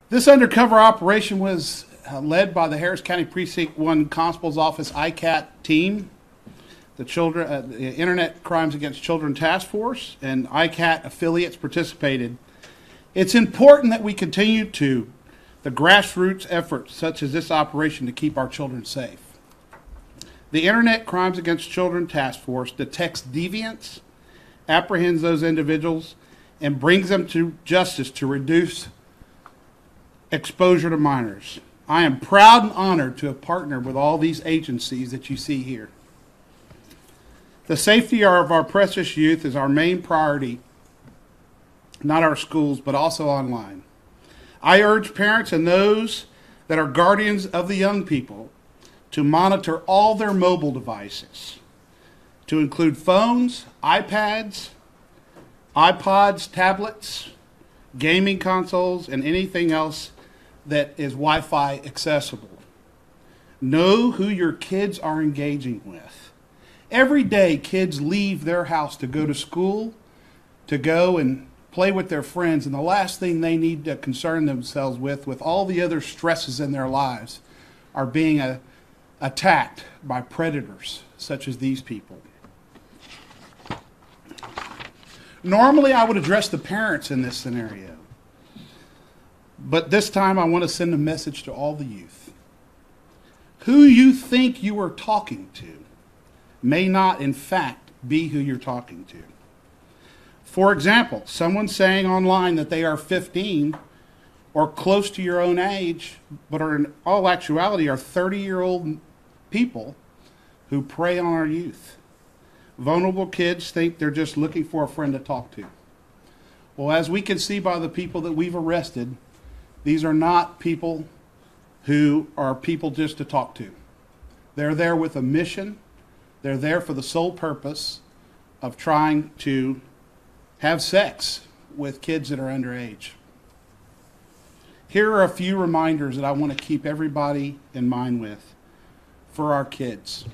This undercover operation was led by the Harris County Precinct 1 Constable's Office ICAT team, the Internet Crimes Against Children Task Force, and ICAT affiliates participated. It's important that we continue the grassroots efforts such as this operation to keep our children safe. The Internet Crimes Against Children Task Force detects deviants, apprehends those individuals, and brings them to justice to reduce exposure to minors. I am proud and honored to have partnered with all these agencies that you see here. The safety of our precious youth is our main priority, not our schools, but also online. I urge parents and those that are guardians of the young people to monitor all their mobile devices, to include phones, iPads, iPods, tablets, gaming consoles, and anything else that is Wi-Fi accessible. Know who your kids are engaging with. Every day, kids leave their house to go to school, to go and play with their friends, and the last thing they need to concern themselves with all the other stresses in their lives, are being attacked by predators such as these people. Normally, I would address the parents in this scenario. But this time I want to send a message to all the youth. Who you think you are talking to may not, in fact, be who you're talking to. For example, someone saying online that they are 15 or close to your own age, but are in all actuality are 30-year-old people who prey on our youth. Vulnerable kids think they're just looking for a friend to talk to. Well, as we can see by the people that we've arrested, these are not people who are people just to talk to. They're there with a mission. They're there for the sole purpose of trying to have sex with kids that are underage. Here are a few reminders that I want to keep everybody in mind with for our kids.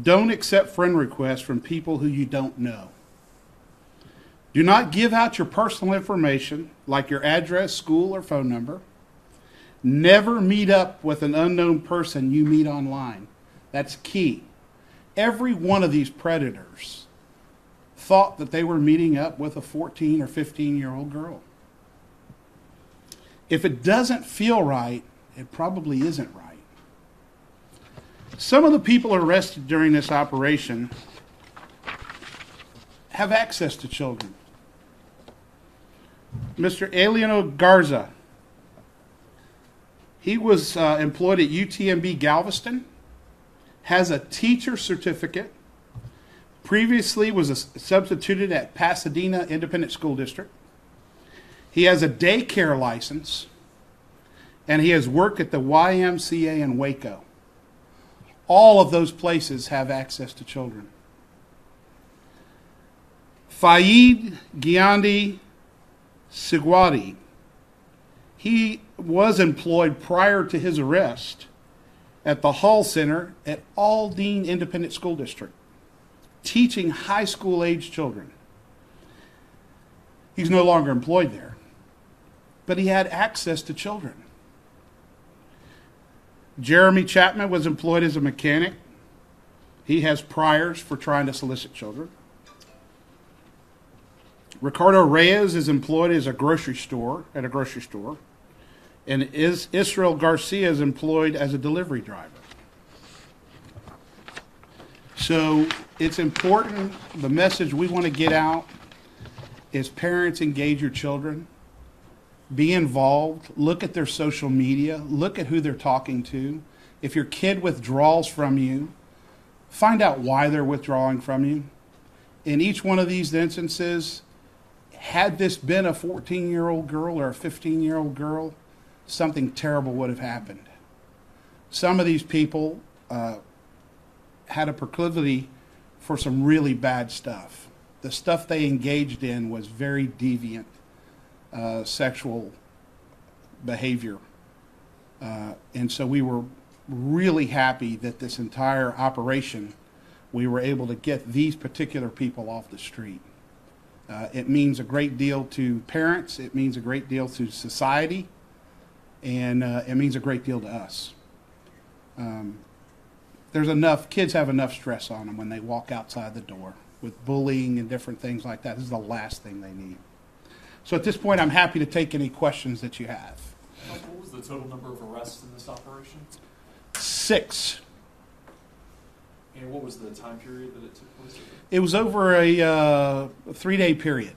Don't accept friend requests from people who you don't know. Do not give out your personal information, like your address, school, or phone number. Never meet up with an unknown person you meet online. That's key. Every one of these predators thought that they were meeting up with a 14 or 15-year-old girl. If it doesn't feel right, it probably isn't right. Some of the people arrested during this operation have access to children. Mr. Eliano Garza, he was employed at UTMB Galveston, has a teacher certificate, previously was substituted at Pasadena Independent School District. He has a daycare license, and he has worked at the YMCA in Waco. All of those places have access to children. Faid Giandi Sigwadi, he was employed prior to his arrest at the Hall Center at Aldine Independent School District, teaching high school age children. He's no longer employed there, but he had access to children. Jeremy Chapman was employed as a mechanic. He has priors for trying to solicit children. Ricardo Reyes is employed as at a grocery store, and Israel Garcia is employed as a delivery driver. So it's important, the message we want to get out is parents, engage your children, be involved, look at their social media, look at who they're talking to. If your kid withdraws from you, find out why they're withdrawing from you. In each one of these instances, had this been a 14-year-old girl or a 15-year-old girl, something terrible would have happened. Some of these people had a proclivity for some really bad stuff. The stuff they engaged in was very deviant sexual behavior. And so we were really happy that this entire operation, we were able to get these particular people off the street. It means a great deal to parents. It means a great deal to society. and it means a great deal to us. Kids have enough stress on them when they walk outside the door with bullying and different things like that. This is the last thing they need. So at this point, I'm happy to take any questions that you have. What was the total number of arrests in this operation? 6. And what was the time period that it took place over? It was over a 3-day period,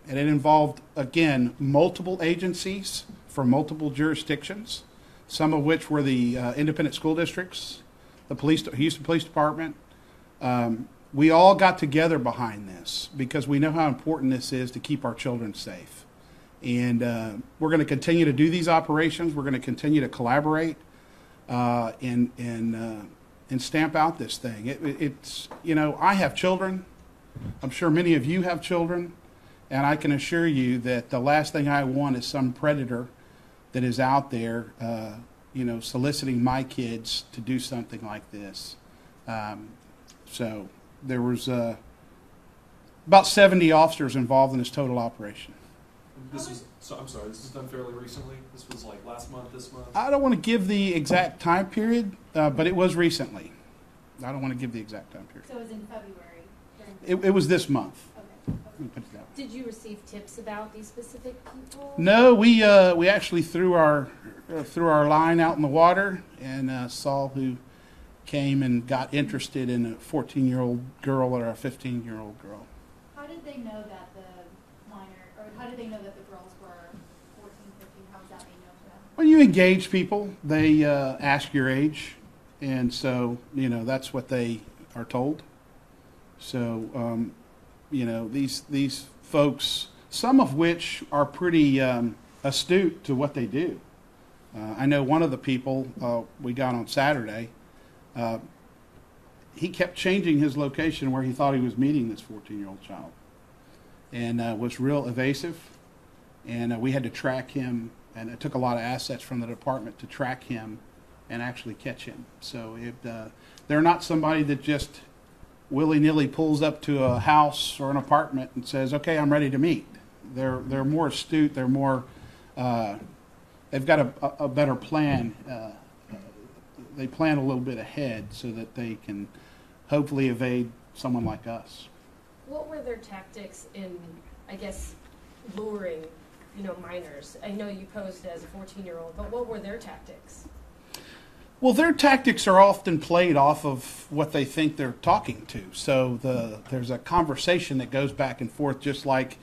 and it involved, again, multiple agencies from multiple jurisdictions, some of which were the independent school districts, the Houston Police Department. We all got together behind this because we know how important this is to keep our children safe. And we're going to continue to do these operations. We're going to continue to collaborate and stamp out this thing. It's, I have children. I'm sure many of you have children. And I can assure you that the last thing I want is some predator that is out there, soliciting my kids to do something like this. So there was about 70 officers involved in this total operation. I'm sorry, this was done fairly recently? This was like last month, this month? I don't want to give the exact time period, but it was recently. I don't want to give the exact time period. So it was in February? It was this month. Okay. Let me put it that way. Did you receive tips about these specific people? No, we actually threw our line out in the water and saw who came and got interested in a 14-year-old girl or a 15-year-old girl. How did they know that how did they know that the girls were 14, 15? How was that made known to them? When you engage people, they ask your age, and so that's what they are told. So these folks, some of which are pretty astute to what they do. I know one of the people we got on Saturday. He kept changing his location where he thought he was meeting this 14-year-old child, and was real evasive. And we had to track him, and it took a lot of assets from the department to track him and actually catch him. So they're not somebody that just willy-nilly pulls up to a house or an apartment and says, "Okay, I'm ready to meet." They're more astute. They're more. They've got a better plan. They plan a little bit ahead so that they can hopefully evade someone like us. What were their tactics in, I guess, luring, minors? I know you posed as a 14-year-old, but what were their tactics? Well, their tactics are often played off of what they think they're talking to. So there's a conversation that goes back and forth, just like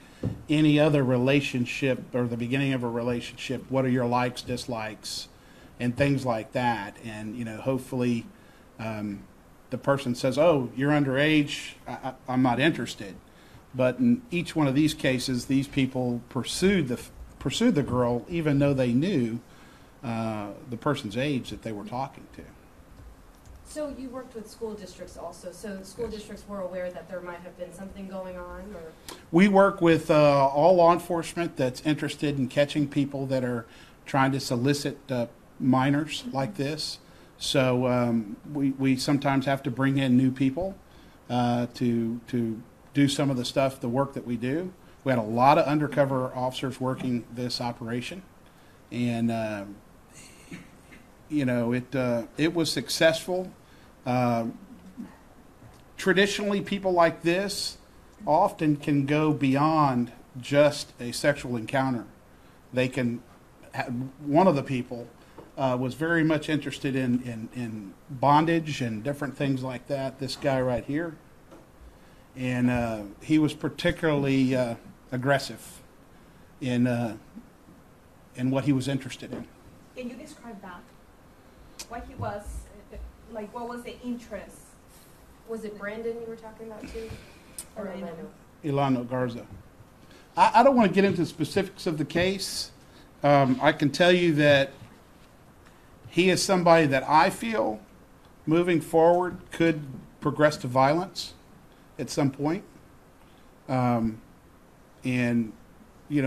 any other relationship or the beginning of a relationship. What are your likes, dislikes, and things like that? And hopefully the person says, "Oh, you're underage. I'm not interested." But in each one of these cases, these people pursued the girl, even though they knew the person's age that they were talking to. So you worked with school districts also. So school districts were aware that there might have been something going on, or? We work with all law enforcement that's interested in catching people that are trying to solicit minors like this. So we sometimes have to bring in new people to do some of the work that we do. We had a lot of undercover officers working this operation, and it was successful. Traditionally, people like this often can go beyond just a sexual encounter. They can. One of the people was very much interested in bondage and different things like that. This guy right here, and he was particularly aggressive in what he was interested in. Can you describe that? What he was like? What was the interest? Was it Brandon you were talking about too, or Ilano Garza? I don't want to get into the specifics of the case. I can tell you that he is somebody that I feel moving forward could progress to violence at some point. And,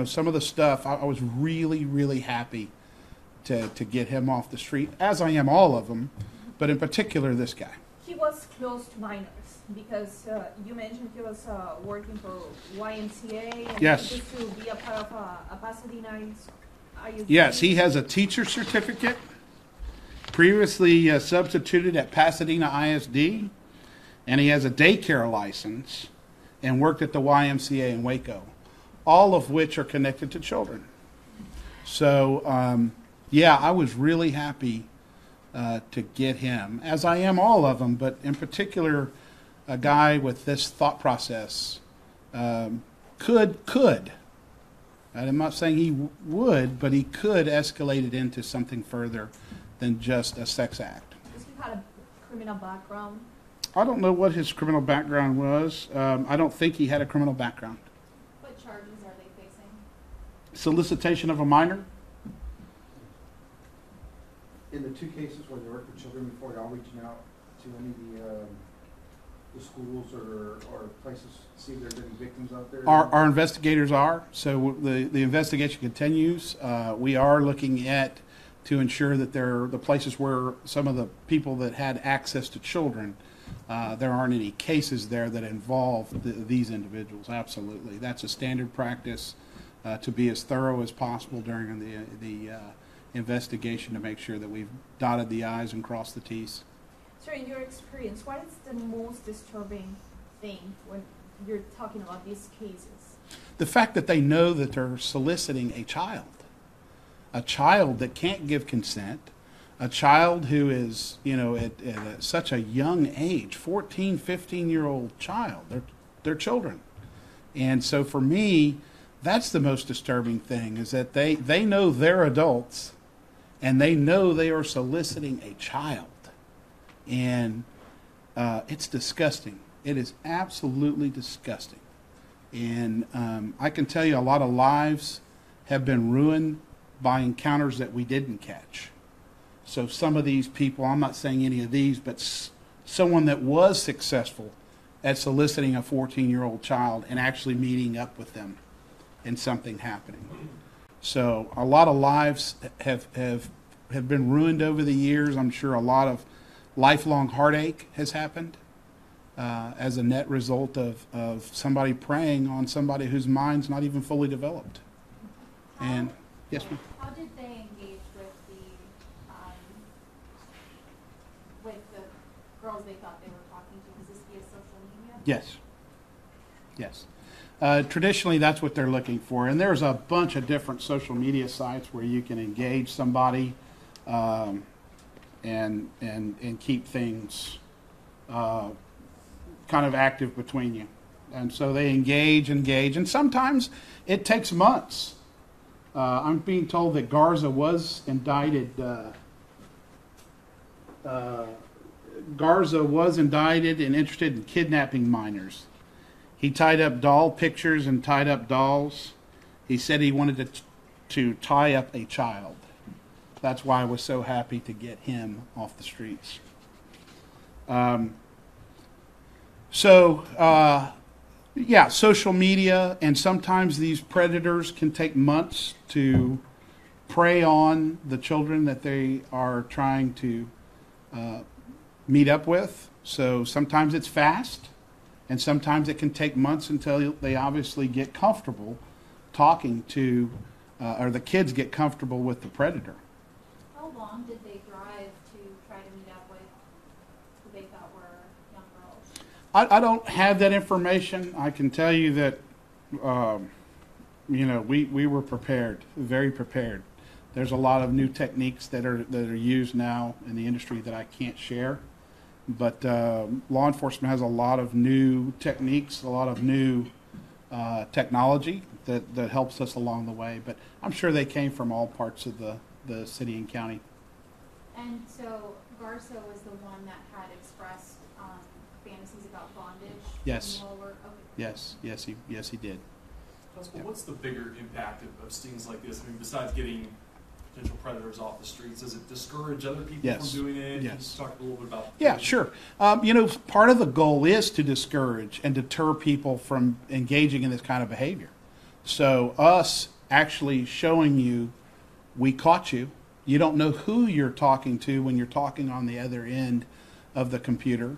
some of the stuff, I was really, really happy to get him off the street, as I am all of them, but in particular this guy. He was close to minors because you mentioned he was working for YMCA and yes. he used to be a part of a Pasadena Are you? Yes, he has a teacher certificate, previously substituted at Pasadena ISD, and he has a daycare license and worked at the YMCA in Waco, all of which are connected to children. So, yeah, I was really happy to get him, as I am all of them, but in particular, a guy with this thought process could. I'm not saying he would, but he could escalate it into something further than just a sex act. Does he have a criminal background? I don't know what his criminal background was. I don't think he had a criminal background. What charges are they facing? Solicitation of a minor? In the two cases where they work with children before, y'all reaching out to any of the schools or places to see if there's any victims out there? Our investigators are. So the investigation continues. We are looking at to ensure that the places where some of the people that had access to children, there aren't any cases there that involve these individuals. Absolutely. That's a standard practice to be as thorough as possible during the investigation to make sure that we've dotted the I's and crossed the T's. Sir, in your experience, what is the most disturbing thing when you're talking about these cases? The fact that they know that they're soliciting a child that can't give consent, a child who is, at such a young age, 14, 15-year-old child. They're children. And so for me, that's the most disturbing thing, is that they know they're adults and they know they are soliciting a child. And it's disgusting. It is absolutely disgusting. And I can tell you a lot of lives have been ruined by encounters that we didn't catch. So some of these people, I'm not saying any of these, but someone that was successful at soliciting a 14-year-old child and actually meeting up with them and something happening. So a lot of lives have been ruined over the years. I'm sure a lot of lifelong heartache has happened as a net result of somebody preying on somebody whose mind's not even fully developed. And yes, ma'am. How did they engage with the girls they thought they were talking to? Was this via social media? Yes. Yes. Traditionally, that's what they're looking for. And there's a bunch of different social media sites where you can engage somebody and keep things kind of active between you. And so they engage, and sometimes it takes months. I'm being told that Garza was indicted. Garza was indicted and interested in kidnapping minors. He tied up doll pictures and tied up dolls. He said he wanted to tie up a child. That's why I was so happy to get him off the streets. Yeah, social media, and sometimes these predators can take months to prey on the children that they are trying to meet up with. So sometimes it's fast, and sometimes it can take months until they obviously get comfortable talking to, or the kids get comfortable with the predator. How long did they drive to try to meet up with who they thought were young girls? I don't have that information. I can tell you that, we were prepared, very prepared. There's a lot of new techniques that are used now in the industry that I can't share. But law enforcement has a lot of new techniques, a lot of new technology that helps us along the way. But I'm sure they came from all parts of the city and county. And so Garza was the one that had expressed fantasies about bondage? Yes. Okay. Yes, he did. Constable, what's the bigger impact of stings like this? I mean, besides getting potential predators off the streets, does it discourage other people Yes. from doing it? Yes. Can you just talk a little bit about Yeah, sure. Part of the goal is to discourage and deter people from engaging in this kind of behavior. So us actually showing you, we caught you. You don't know who you're talking to when you're talking on the other end of the computer.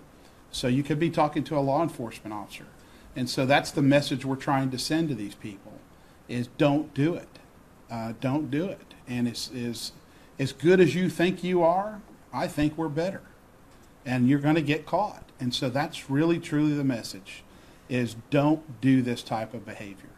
So you could be talking to a law enforcement officer. And so that's the message we're trying to send to these people, is don't do it. Don't do it. And as good as you think you are, I think we're better. And you're going to get caught. And so that's really, truly the message, is don't do this type of behavior.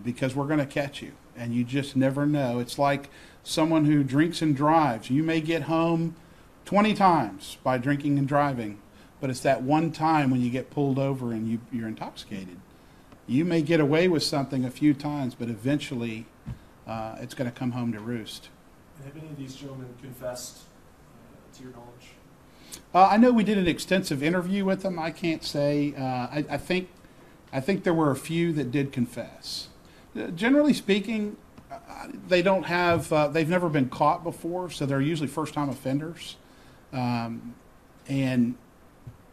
Because we're going to catch you. And you just never know. It's like someone who drinks and drives. You may get home 20 times by drinking and driving, but it's that one time when you get pulled over and you're intoxicated. You may get away with something a few times, but eventually it's going to come home to roost. And have any of these gentlemen confessed, to your knowledge? I know we did an extensive interview with them. I can't say. I think there were a few that did confess. Generally speaking, they don't have. They've never been caught before, so they're usually first-time offenders, and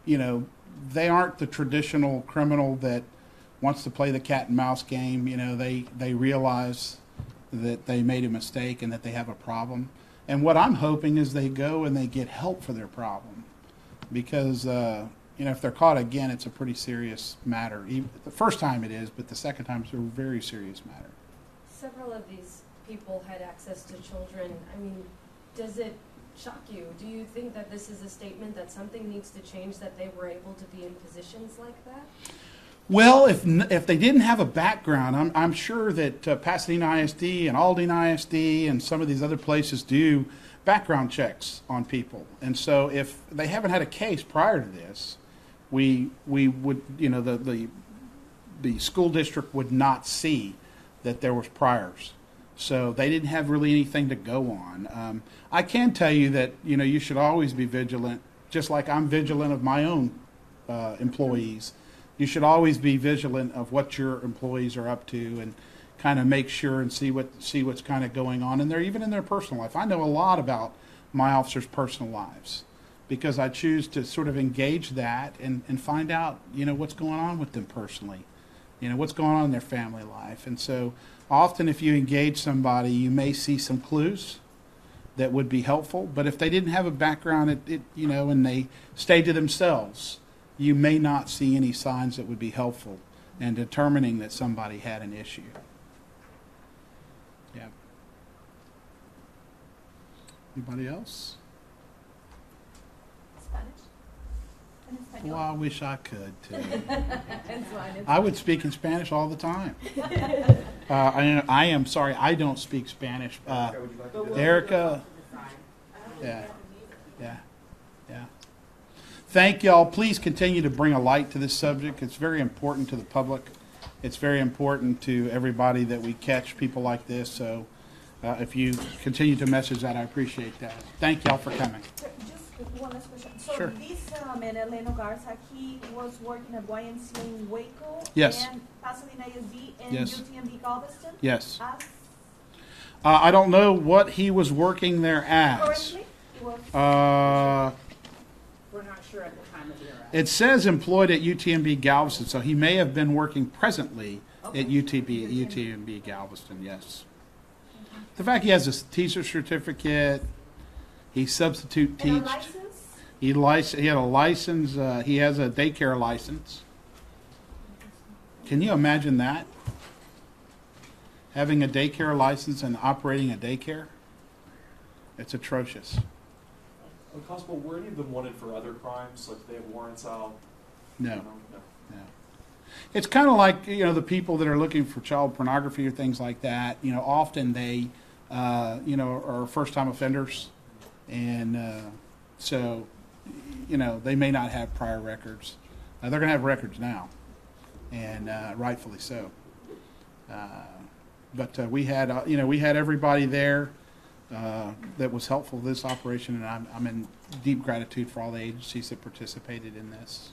you know, they aren't the traditional criminal that wants to play the cat and mouse game. You know, they realize that they made a mistake and that they have a problem. And what I'm hoping is they go and they get help for their problem, because you know, if they're caught again, it's a pretty serious matter. Even the first time it is, but the second time it's a very serious matter. Several of these people had access to children. I mean, does it shock you? Do you think that this is a statement that something needs to change, that they were able to be in positions like that? Well, if they didn't have a background, I'm sure that Pasadena ISD and Aldine ISD and some of these other places do background checks on people. And so if they haven't had a case prior to this, we would, you know, the school district would not see that there was priors. So they didn't have really anything to go on. I can tell you that, you know, you should always be vigilant, just like I'm vigilant of my own employees. You should always be vigilant of what your employees are up to, and kind of make sure and see what's kind of going on in there, even in their personal life. I know a lot about my officers' personal lives because I choose to sort of engage that and find out, you know, what's going on with them personally, you know, what's going on in their family life. And so often if you engage somebody, you may see some clues that would be helpful. But if they didn't have a background, you know, and they stayed to themselves, you may not see any signs that would be helpful in determining that somebody had an issue. Yeah. Anybody else? Spanish? En español. Well, I wish I could too. En Spanish. I would speak in Spanish all the time. I am sorry, I don't speak Spanish. Would you like to do that? Erica. Yeah. Yeah. Yeah. Thank y'all. Please continue to bring a light to this subject. It's very important to the public. It's very important to everybody that we catch people like this. So if you continue to message that, I appreciate that. Thank y'all for coming. Just one last question. So Sure. this man, Eleno Garza, he was working at YMCA in Waco Yes. and Pasadena ISD and Yes. UTMB Galveston? Yes. As I don't know what he was working there as. currently? He was We're not sure at the time of the arrest. It says employed at UTMB Galveston, so he may have been working presently at UTMB Galveston, yes. The fact he has a teacher certificate, he substitute and a teached. license? He had a license, he has a daycare license. Can you imagine that? Having a daycare license and operating a daycare? It's atrocious. Constable, were any of them wanted for other crimes? Like, they have warrants out? No. No. No. It's kind of like, you know, the people that are looking for child pornography or things like that. You know, often they, you know, are first-time offenders, and so, you know, they may not have prior records. They're going to have records now, and rightfully so. But we had, you know, we had everybody there that was helpful to this operation, and I'm in deep gratitude for all the agencies that participated in this.